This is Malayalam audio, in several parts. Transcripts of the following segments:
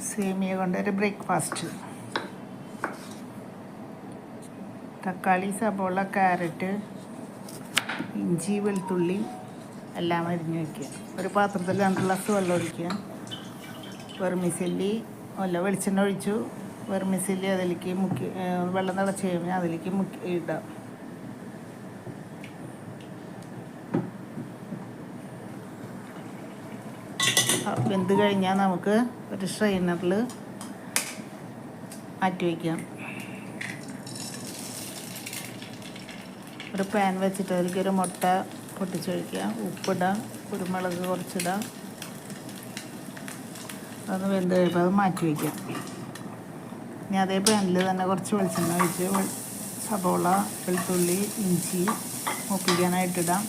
സേമിയ കൊണ്ടൊരു ബ്രേക്ക്ഫാസ്റ്റ്. തക്കാളി, സബോള, ക്യാരറ്റ്, ഇഞ്ചി, വെളുത്തുള്ളി എല്ലാം അരിഞ്ഞ് വയ്ക്കുക. ഒരു പാത്രത്തിൽ 2 ഗ്ലാസ് വെള്ളം ഒഴിക്കുക. വെർമിസെല്ലി വെളിച്ചെണ്ണ ഒഴിച്ചു. വെർമിസെല്ലി അതിലേക്ക് മുക്കി, വെള്ളം തിളച്ച് കഴിഞ്ഞാൽ അതിലേക്ക് മുക്കി ഇടാം. വെന്ത് കഴിഞ്ഞാൽ നമുക്ക് ഒരു സ്ട്രെയിനറിൽ മാറ്റി വയ്ക്കാം. ഒരു പാൻ വെച്ചിട്ട് അതിലേക്ക് ഒരു മുട്ട പൊട്ടിച്ച് വയ്ക്കാം. ഉപ്പിടാം, കുരുമുളക് കുറച്ചിടാം. അതൊന്ന് വെന്ത് കഴിയുമ്പോൾ അത് മാറ്റി വയ്ക്കാം. ഇനി അതേ പാനിൽ തന്നെ കുറച്ച് വെളിച്ചെണ്ണ ഒഴിച്ച് സബോള, വെളുത്തുള്ളി, ഇഞ്ചി മൂപ്പിക്കാനായിട്ടിടാം.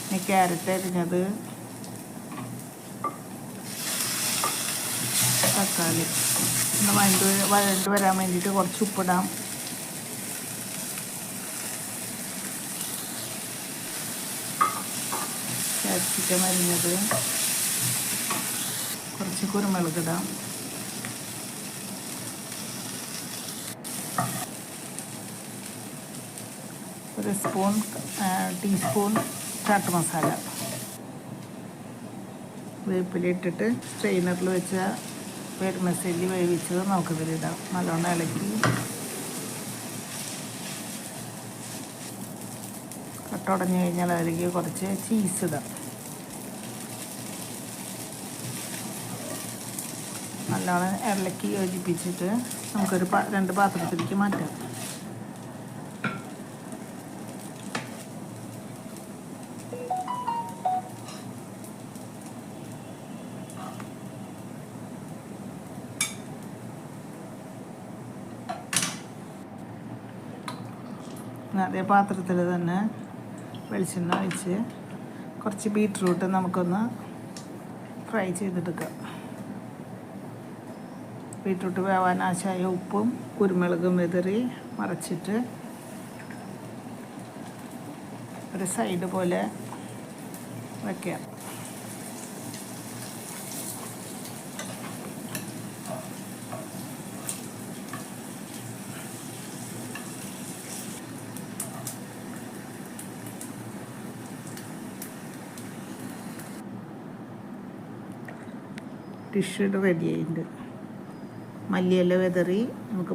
ഇനി ക്യാരറ്റ് അരിഞ്ഞത്, തക്കാളി ഒന്ന് വഴണ്ട് വരാൻ വേണ്ടിയിട്ട് കുറച്ച് ഉപ്പിടാം. ക്യാപ്സിക്കം അരിഞ്ഞത്, കുറച്ച് കുരുമുളക് ഇടാം. ഒരു ടീസ്പൂൺ ചാട്ട് മസാല, വേപ്പില ഇട്ടിട്ട് സ്ട്രെയിനറിൽ വെച്ച വെർമിസെല്ലി വേവിച്ചത് നമുക്കിതിലിടാം. നല്ലോണം ഇളക്കി കട്ടുടഞ്ഞു കഴിഞ്ഞാൽ അതിലേക്ക് കുറച്ച് ചീസ് ഇടാം. നല്ലോണം ഇളക്കി യോജിപ്പിച്ചിട്ട് നമുക്കൊരു 2 പാത്രത്തിലേക്ക് മാറ്റാം. അതേ പാത്രത്തിൽ തന്നെ വെളിച്ചെണ്ണ ഒഴിച്ച് കുറച്ച് ബീറ്റ്റൂട്ട് നമുക്കൊന്ന് ഫ്രൈ ചെയ്തെടുക്കാം. ബീറ്റ്റൂട്ട് വേവാൻ ആവശ്യമായ ഉപ്പും കുരുമുളകും വിതറി മറച്ചിട്ട് ഒരു സൈഡ് പോലെ വയ്ക്കാം. ഡിഷ് റെഡി ആയിട്ടുണ്ട്. മല്ലിയില വിതറി നമുക്ക്